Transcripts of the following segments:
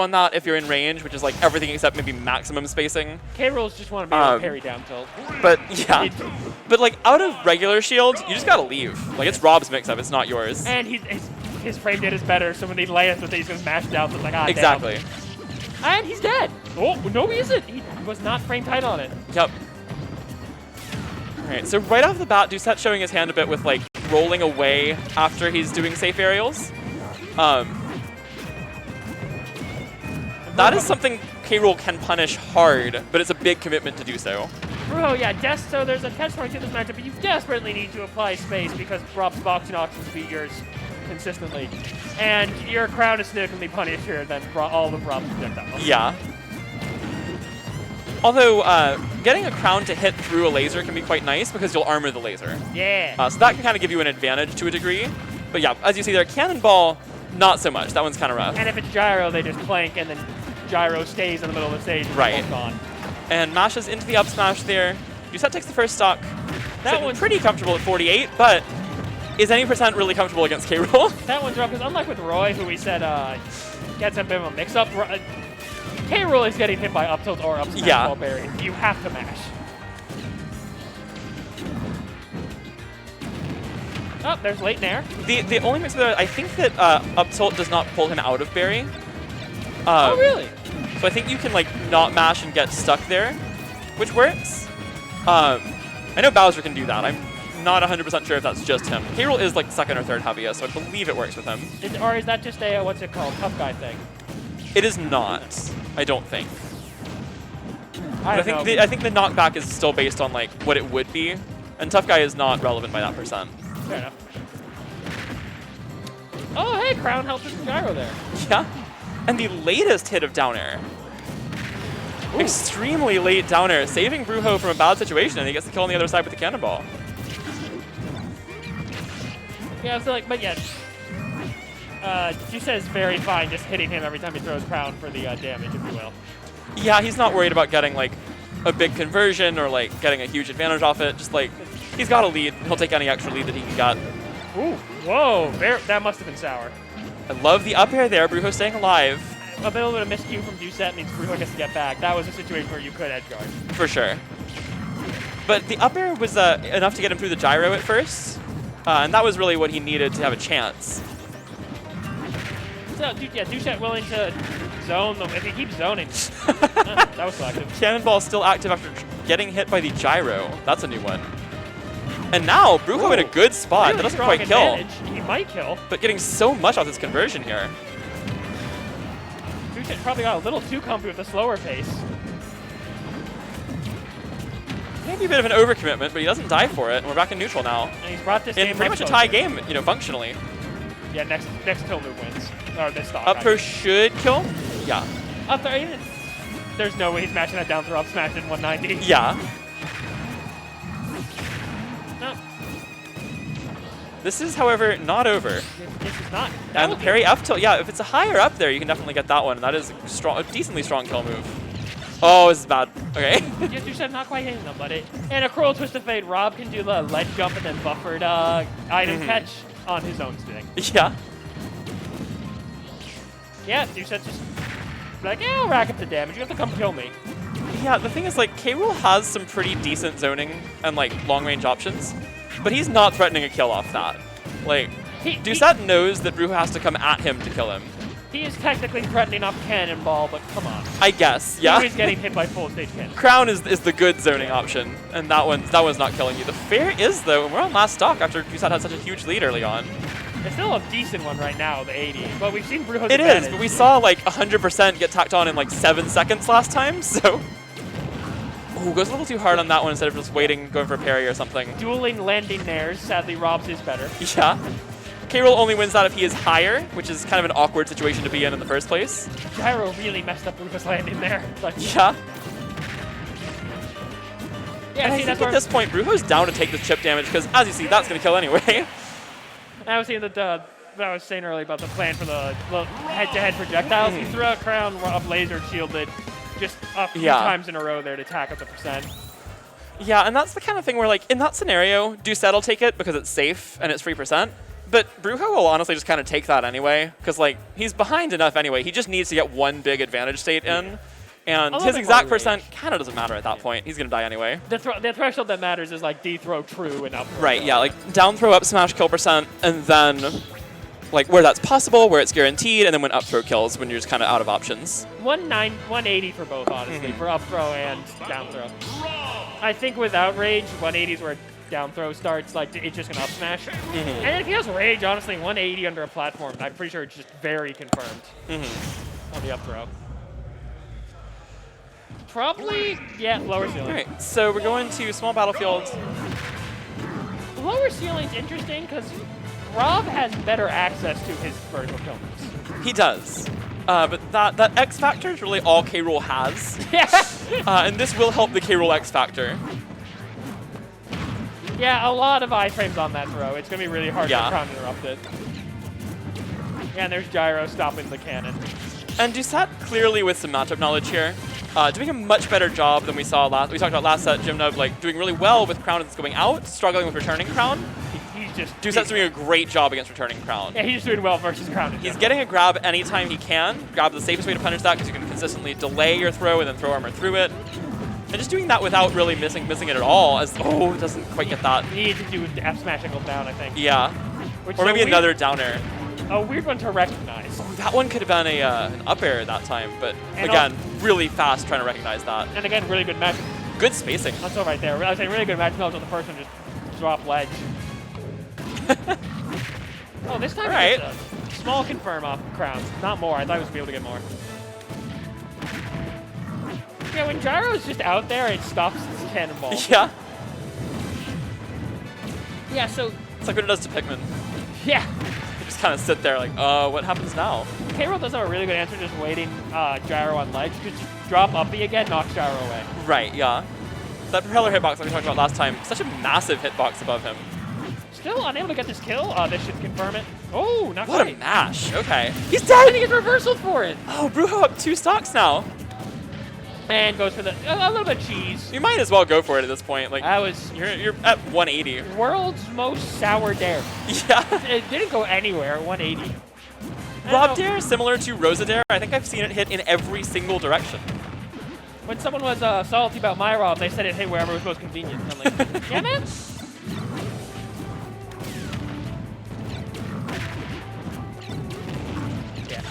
on that if you're in range, which is like everything except maybe maximum spacing. K-rolls just want to be able to parry down tilt. But yeah, but like out of regular shield, you just gotta leave. Like it's Rob's mix-up, it's not yours. And his frame data is better, so when he lands with it, he's gonna smash down. So it's like, ah, exactly. Damn. And he's dead. Oh no, he isn't. He was not frame tight on it. Yep. All right, so right off the bat, Doucette showing his hand a bit with like rolling away after he's doing safe aerials. That is something K-Rool can punish hard, but it's a big commitment to do so. Bruho, yeah, so there's a catch-22 to this matchup, but you desperately need to apply space because Rob's boxing options beat yours consistently. And your crown is significantly punishier than all of Rob's projectiles. Yeah. Although, getting a crown to hit through a laser can be quite nice because you'll armor the laser. Yeah. So that can kind of give you an advantage to a degree. But yeah, as you see there, Cannonball, not so much. That one's kind of rough. And if it's gyro, they just plank and then gyro stays in the middle of the stage. And right. Gone. And mashes into the up smash there. Doucette takes the first stock. That one's pretty comfortable at 48, but is any percent really comfortable against K-Rool? That one's rough, because unlike with Roy, who we said gets a bit of a mix-up, K-Rool is getting hit by up tilt or up smash while buried. You have to mash. Oh, there's late nair. The only mix that I think that up tilt does not pull him out of bury. Oh, really? So I think you can like not mash and get stuck there, which works. I know Bowser can do that. I'm not 100% sure if that's just him. K-Rool is like second or third heaviest, so I believe it works with him. Or is that just a, what's it called, tough guy thing? It is not, I don't think. I think the knockback is still based on like what it would be, and tough guy is not relevant by that percent. Fair enough. Oh, hey, crown helped with the gyro there. Yeah, and the latest hit of down air. Ooh. Extremely late down air, saving Bruho from a bad situation, and he gets the kill on the other side with the cannonball. Yeah, so like, but yeah, Doucette is very fine just hitting him every time he throws crown for the damage, if you will. Yeah, he's not worried about getting like a big conversion or like getting a huge advantage off it. Just like, he's got a lead. He'll take any extra lead that he can get. Ooh, whoa, that must have been sour. I love the up air there. Bruho staying alive. A little bit of miscue from Doucette means Bruho gets to get back. That was a situation where you could edge guard. For sure. But the up air was enough to get him through the gyro at first. And that was really what he needed to have a chance. So, yeah, Doucette willing to zone them. If he keeps zoning. That was selective. Cannonball still active after getting hit by the gyro. That's a new one. And now, Bruho in a good spot. Really that doesn't quite advantage. kill. He might kill. But getting so much off this conversion here. Doucette probably got a little too comfy with the slower pace. Maybe a bit of an overcommitment, but he doesn't die for it. And we're back in neutral now. And he's brought this in game pretty much a tie game, you know, functionally. Yeah, next kill move wins. Or this stock. Up throw should kill? Yeah. Up throw, there's no way he's matching that down throw up smash in 190. Yeah. No. This is, however, not over. This is not. And the parry up tilt, yeah, if it's a higher up there, you can definitely get that one. That is a decently strong kill move. Oh, this is bad. Okay. Yeah, Doucette not quite hitting them, but and a cruel twist of fate. Rob can do the ledge jump and then buffered item catch on his own thing. Yeah. Yeah, Doucette just like, yeah, I'll rack up the damage. You have to come kill me. Yeah, the thing is, like, K-Rool has some pretty decent zoning and, like, long-range options, but he's not threatening a kill off that. Like, Doucette knows that Bruho has to come at him to kill him. He is technically threatening off Cannonball, but come on. I guess, yeah. He's getting hit by full stage cannon. Crown is the good zoning option, and that one's not killing you. The fair is, though, and we're on last stock after Doucette had such a huge lead early on. It's still a decent one right now, the 80, but we've seen Bruho's It advantage. is, but we saw like 100% get tacked on in like 7 seconds last time, so. Ooh, goes a little too hard on that one instead of just waiting, going for a parry or something. Dueling landing nairs, sadly Rob's is better. Yeah. K-Rool only wins that if he is higher, which is kind of an awkward situation to be in the first place. Gyro really messed up Bruho's landing there. Like, yeah. Yeah, and I think at this point, Bruho's down to take the chip damage because, as you see, that's going to kill anyway. I was seeing that I was saying earlier about the plan for the head-to-head projectiles. He threw a crown up laser shielded just a few times in a row there to tack up the percent. Yeah, and that's the kind of thing where, like, in that scenario, Doucette will take it because it's safe and it's free percent. But Bruho will honestly just kind of take that anyway, because like he's behind enough anyway. He just needs to get one big advantage state in, and his exact percent kind of doesn't matter at that point. He's gonna die anyway. The threshold that matters is like D throw true and up throw. Right, yeah, like down throw, up smash, kill percent, and then like where that's possible, where it's guaranteed, and then when up throw kills, when you're just kind of out of options. 180 for both, honestly, for up throw and down throw. I think without rage, 180 is where down throw starts, like it's just gonna up smash. And if he has rage, honestly, 180 under a platform, I'm pretty sure it's just very confirmed on the up throw. Probably, yeah, lower ceiling. All right, so we're going to small battlefield. Lower ceiling's interesting because Rob has better access to his vertical kill moves. He does. But that X factor is really all K-Rool has. And this will help the K-Rool X factor. Yeah, a lot of iframes on that throw. It's going to be really hard to crown interrupt it. Yeah, and there's Gyro stopping the cannon. And Doucette clearly with some matchup knowledge here. Doing a much better job than we saw last. We talked about last set, Gymnub like doing really well with Crown that's going out, struggling with returning Crown. Doucette's doing a great job against returning Crown. Yeah, he's just doing well versus Crown. He's getting a grab anytime he can. Grab the safest way to punish that because you can consistently delay your throw and then throw armor through it. And just doing that without really missing it at all, as it doesn't quite get that. He needs to do F smash angle down, I think. Yeah. Or maybe another down air. A weird one to recognize. Oh, that one could have been an up air that time, but and again, really fast trying to recognize that. And again, really good match. Good spacing. That's all right there. I was saying really good match on the first one, just drop ledge. Oh, this time it's a small confirm off Crown. Not more. I thought he was going to be able to get more. Yeah, when Gyro's just out there, it stops his cannonball. Yeah. Yeah, so... It's like what it does to Pikmin. Yeah. You just kind of sit there like, what happens now? K-Rool does have a really good answer, just waiting Gyro on ledge. Just drop uppy again, knocks Gyro away. Right, yeah. That propeller hitbox like we talked about last time, such a massive hitbox above him. Still unable to get this kill. This should confirm it. Oh, not What quite. a mash. Okay. He's dead! And he gets reversaled for it. Oh, Bruho up 2 stocks now. And goes for a little bit of cheese. You might as well go for it at this point. Like that was you're at 180. World's most sour dare. Yeah. It didn't go anywhere at 180. Rob Dare, similar to Rosa Dare, I think I've seen it hit in every single direction. When someone was salty about my Rob, they said it hit wherever was most convenient. I'm like, yeah, man.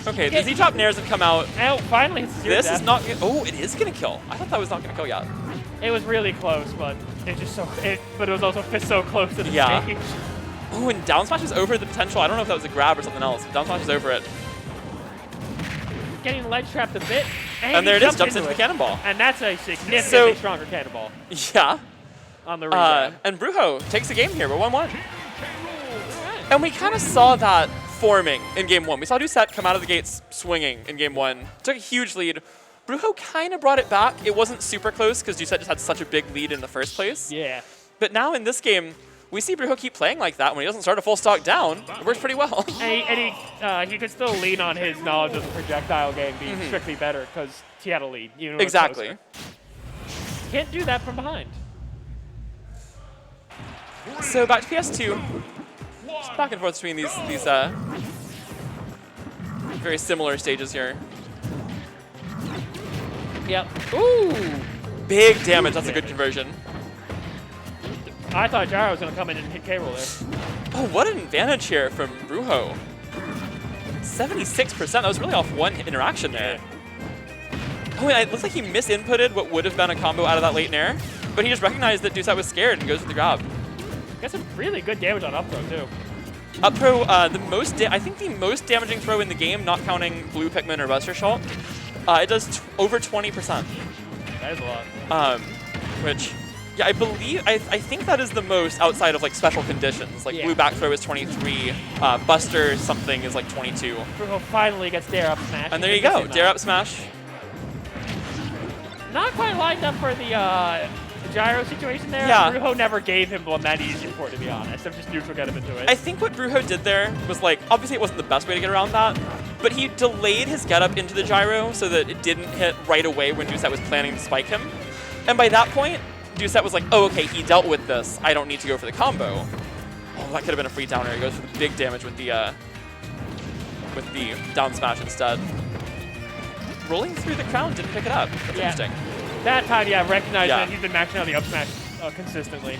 Okay, the Z-top nairs have come out. Oh, finally, it's this is not. Oh, it is gonna kill. I thought that was not gonna kill yet. It was really close, but it just but it was also so close to the stage. Oh, and down smash is over the potential. I don't know if that was a grab or something else. Down smash is over it. Getting ledge trapped a bit, and there it is. Jumps into the cannonball. And that's a significantly stronger cannonball. Yeah. On the replay. And Bruho takes the game here. We're 1-1. And we kind of saw that forming in game 1. We saw Doucette come out of the gates swinging in game 1. Took a huge lead. Bruho kind of brought it back. It wasn't super close because Doucette just had such a big lead in the first place. Yeah. But now in this game, we see Bruho keep playing like that when he doesn't start a full stock down. It works pretty well. And he could still lean on his knowledge of the projectile game being strictly better because he had a lead. Even exactly. Can't do that from behind. So back to PS2. Just back and forth between these very similar stages here. Yep. Ooh! Big damage. That's a good conversion. I thought Gyro was going to come in and hit K-Rool there. Oh, what an advantage here from Bruho. 76%. That was really off one interaction there. Oh, and it looks like he misinputted what would have been a combo out of that late nair, but he just recognized that Doucette was scared and goes with the grab. Got some really good damage on up throw, too. Up throw, I think the most damaging throw in the game, not counting Blue Pikmin or Buster Shot. It does over 20%. That is a lot. Which, yeah, I think that is the most outside of like special conditions. Like Blue back throw is 23, Buster something is like 22. Bruho finally gets dare up smash. And there you go, dare up smash. Not quite lined up for the Gyro situation there. Yeah. Bruho never gave him one that easy for, to be honest. I'm just neutral get him into it. I think what Bruho did there was like, obviously it wasn't the best way to get around that, but he delayed his getup into the gyro so that it didn't hit right away when Doucette was planning to spike him. And by that point, Doucette was like, oh, okay, he dealt with this. I don't need to go for the combo. Oh, that could have been a free downer. He goes for the big damage with the down smash instead. Rolling through the crown, didn't pick it up. That's interesting. That time, yeah, recognizing that he's been maxing out the up smash consistently.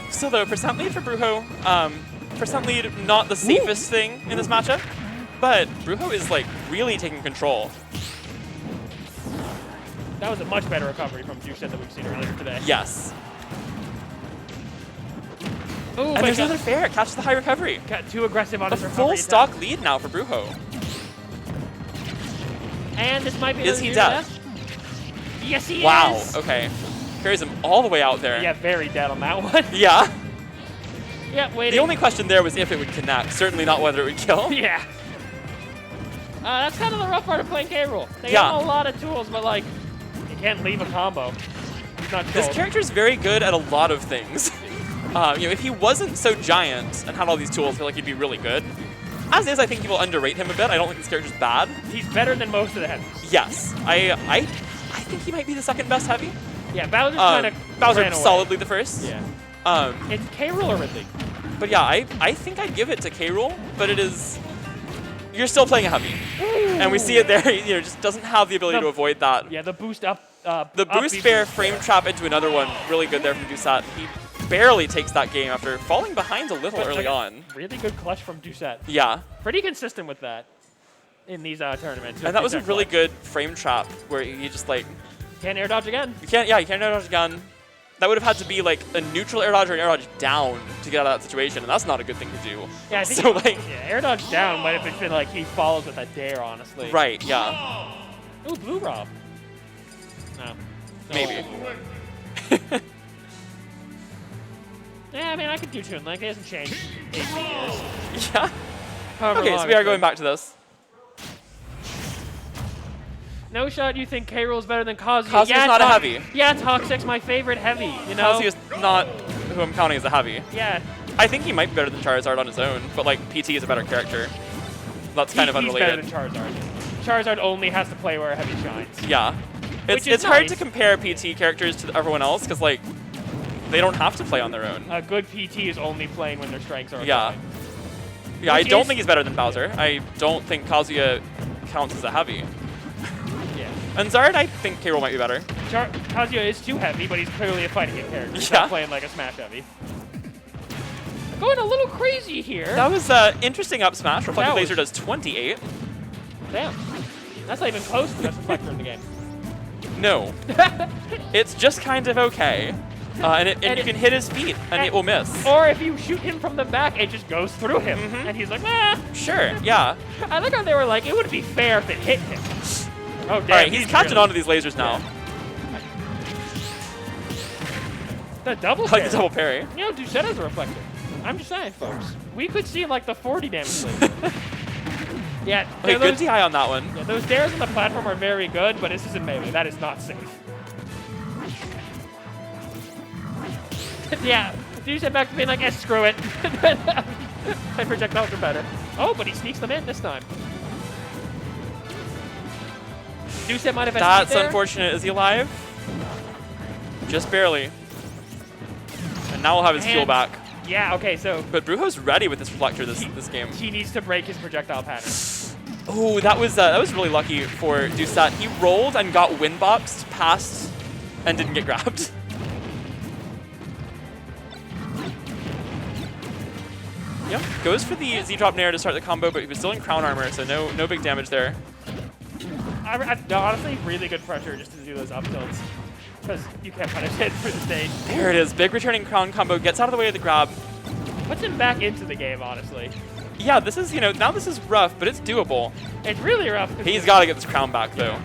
Still though, percent lead for Bruho. Percent lead, not the safest thing in this matchup, but Bruho is like really taking control. That was a much better recovery from Doucette that we've seen earlier today. Yes. Ooh, And there's another fair. It catches the high recovery. Got too aggressive on A his recovery. full stock lead now for Bruho. And this might be. Is he dead? Yes, he Wow. is. Okay. Carries him all the way out there. Yeah, very dead on that one. Yeah. Yeah, waiting. The only question there was if it would connect. Certainly not whether it would kill. Yeah. That's kind of the rough part of playing K. Rool. They Yeah. have a lot of tools, but like, you can't leave a combo. He's not This killed. character is very good at a lot of things. You know, if he wasn't so giant and had all these tools, I feel like he'd be really good. As is, I think people underrate him a bit. I don't think this character's bad. He's better than most of the heavies. Yes, I think he might be the second best heavy. Yeah, Bowser's kind of Bowser solidly the first. Yeah. It's K. Rool or Ridley. But yeah, I think I'd give it to K. Rool, but it is. You're still playing a heavy, and we see it there. You know, just doesn't have the ability to avoid that. Yeah, the boost up. The boost fair frame trap into another one, really good there from Doucette. He barely takes that game after falling behind a little early on. Really good clutch from Doucette. Yeah. Pretty consistent with that in these tournaments. And that was a really good frame trap where you just like can't air dodge again. you can't air dodge again. That would have had to be like a neutral air dodge or an air dodge down to get out of that situation, and that's not a good thing to do. Yeah, I think so like air dodge down might have been like he follows with a dare, honestly. Right, yeah. Ooh, blue rob. No. Maybe. Yeah, I mean, I could do Toon Link. It hasn't changed 18 years. Yeah. However Okay, long so we are it's going been. back to this. No shot, you think K. Rool is better than Kazuya? Kazuya's not a heavy. Yeah, Toxic's my favorite heavy, you know? Kazuya's not who I'm counting as a heavy. Yeah. I think he might be better than Charizard on his own, but like PT is a better character. That's kind of unrelated. He's better than Charizard. Charizard only has to play where a heavy shines. Yeah. It's hard to compare PT characters to everyone else because like they don't have to play on their own. A good PT is only playing when their strengths are Yeah. Yeah, I don't think he's better than Bowser. I don't think Kazuya counts as a heavy. Yeah. And Zard, I think K. Rool might be better. Kazuya is too heavy, but he's clearly a fighting game character. He's Yeah. not playing like a Smash heavy. Going a little crazy here. That was interesting up smash. Reflective Laser does 28. Damn. That's not even close to the best reflector in the game. No. It's just kind of okay. And you can hit his feet, and it will miss. Or if you shoot him from the back, it just goes through him. And he's like, ah. Sure, yeah. I like how they were like, it would be fair if it hit him. Oh, damn. All right, he's catching really onto these lasers now. The double Like parry. the double parry. You know, Doucette has a reflector. I'm just saying, folks. We could see like the 40 damage laser. Yeah, Okay, good those, DI on that one. yeah, those dares on the platform are very good, but this isn't melee. That is not safe. Yeah, Doucette back to being like, screw it. My projectiles are better. Oh, but he sneaks them in this time. Doucette might have had That's speed there. unfortunate. Is he alive? Just barely. And now we'll have his fuel And- back. Yeah, okay, so But Brujo's ready with this reflector this game. he needs to break his projectile pattern. Oh, that was really lucky for Doucette. He rolled and got windboxed past and didn't get grabbed. Yep, goes for the Z-drop nair to start the combo, but he was still in crown armor, so no big damage there. No, honestly, really good pressure just to do those up tilts. Because you can't punish it for the stage. There it is, big returning crown combo, gets out of the way of the grab. Puts him back into the game, honestly. Yeah, this is, now this is rough, but it's doable. It's really rough. He's got to get this crown back, though.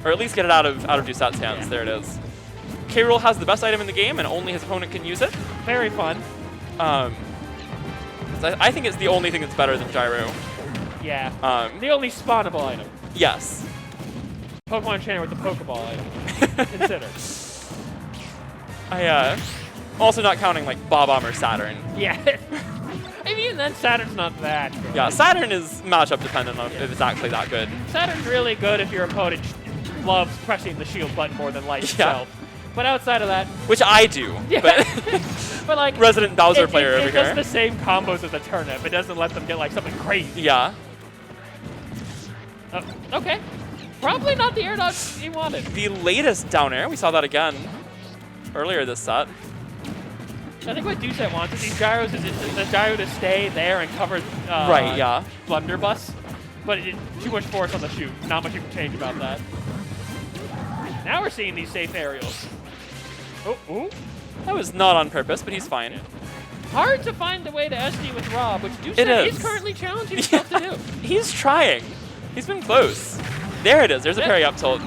Or at least get it out of Doucette's hands. Yeah. There it is. K. Rool has the best item in the game, and only his opponent can use it. Very fun. So I think it's the only thing that's better than Gyro. Yeah. The only spawnable item. Yes. Pokemon trainer with the Pokeball item. Consider. I'm also not counting like Bob or Saturn. Yeah. I mean, even then, Saturn's not that good. Yeah, Saturn is matchup dependent on if it's actually that good. Saturn's really good if your opponent loves pressing the shield button more than life itself. But outside of that, Which I do. yeah. But but like resident Bowser player over it does here. the same combos as a turnip. It doesn't let them get like something crazy. Yeah. Okay. Probably not the air dodge he wanted. The latest down air, we saw that again earlier this set. I think what Doucette wants is these gyros is the gyro to stay there and cover Right, yeah. blunderbuss. But too much force on the shoot. Not much you can change about that. Now we're seeing these safe aerials. Oh. That was not on purpose, but he's fine. Hard to find the way to SD with Rob, which Doucette is currently challenging himself to do. He's trying. He's been close. There it is. There's a parry up tilt.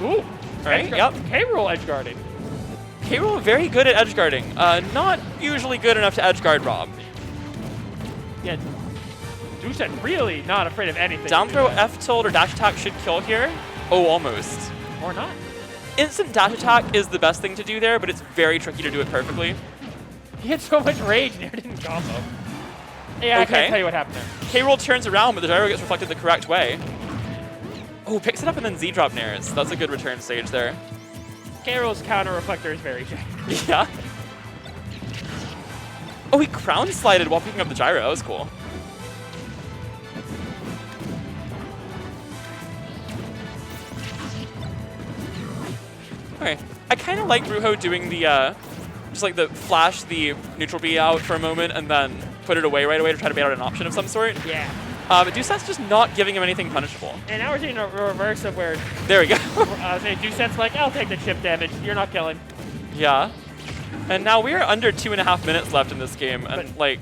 Ooh. Right? Yep. K-Rool edge guarding. K-Rool very good at edge guarding. Not usually good enough to edge guard Rob. Yeah. Doucette really not afraid of anything. Down throw F tilt or dash attack should kill here. Oh, almost. Or not. Instant dash attack is the best thing to do there, but it's very tricky to do it perfectly. He had so much rage and it didn't combo. Yeah, I can't tell you what happened there. K-Rool turns around, but the gyro gets reflected the correct way. Oh, picks it up and then Z-drop nairs. That's a good return stage there. K-Rool's counter reflector is very janky. Yeah. Oh, he crown slided while picking up the gyro. That was cool. Okay. I kind of like Bruho doing the, just like the flash the neutral B out for a moment and then put it away right away to try to bait out an option of some sort. Yeah. But Doucette's just not giving him anything punishable. And now we're seeing a reverse of where There we go. Doucette's like, I'll take the chip damage. You're not killing. Yeah. And now we're under 2.5 minutes left in this game, and like,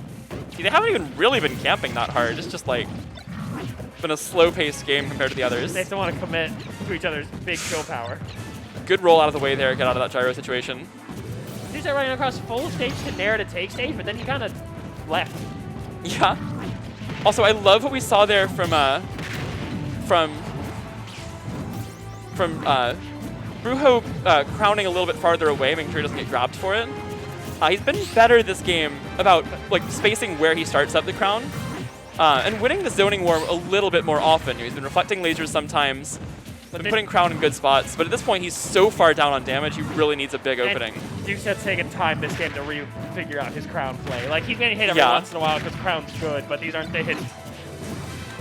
they haven't even really been camping that hard. It's just like been a slow-paced game compared to the others. They still want to commit to each other's big kill power. Good roll out of the way there, get out of that gyro situation. Doucette running across full stage to nair to take stage, but then he kind of left. Yeah. Also, I love what we saw there from Bruho crowning a little bit farther away, making sure he doesn't get grabbed for it. He's been better this game about like spacing where he starts up the crown and winning the zoning war a little bit more often. He's been reflecting lasers sometimes, been putting crown in good spots, but at this point he's so far down on damage, he really needs a big opening. Doucette's taking time this game to figure out his crown play. Like, he's getting hit every once in a while because crown's good, but these aren't the hits.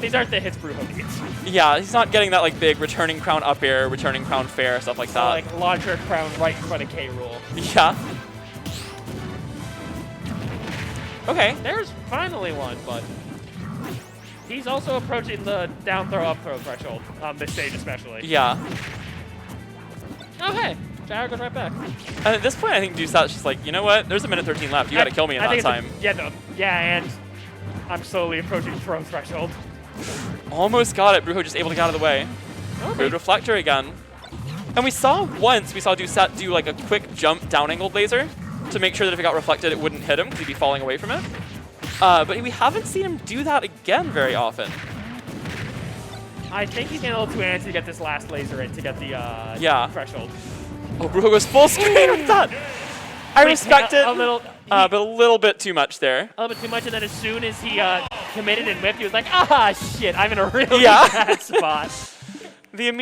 These aren't the hits Bruho needs. Yeah, he's not getting that like big returning crown up air, returning crown fair, stuff like that. Like launcher crown right in front of K-Rool. Yeah. Okay. There's finally one, but he's also approaching the down throw, up throw threshold on this stage especially. Yeah. Okay. Gyro goes right back. And at this point, I think Doucette's just like, you know what? There's a minute 13 left. You got to kill me in that time. Yeah, and I'm slowly approaching throw threshold. Almost got it. Bruho just able to get out of the way. Okay. Good reflector again. And we saw Doucette do like a quick jump down angled laser to make sure that if it got reflected, it wouldn't hit him because he'd be falling away from it. But we haven't seen him do that again very often. I think he's getting a little too antsy to get this last laser in to get the threshold. Oh, Bruho goes full screen with that. I respect it, but a little bit too much there. A little bit too much, and then as soon as he committed and whipped, he was like, ah, shit, I'm in a really Yeah. bad spot. The immediate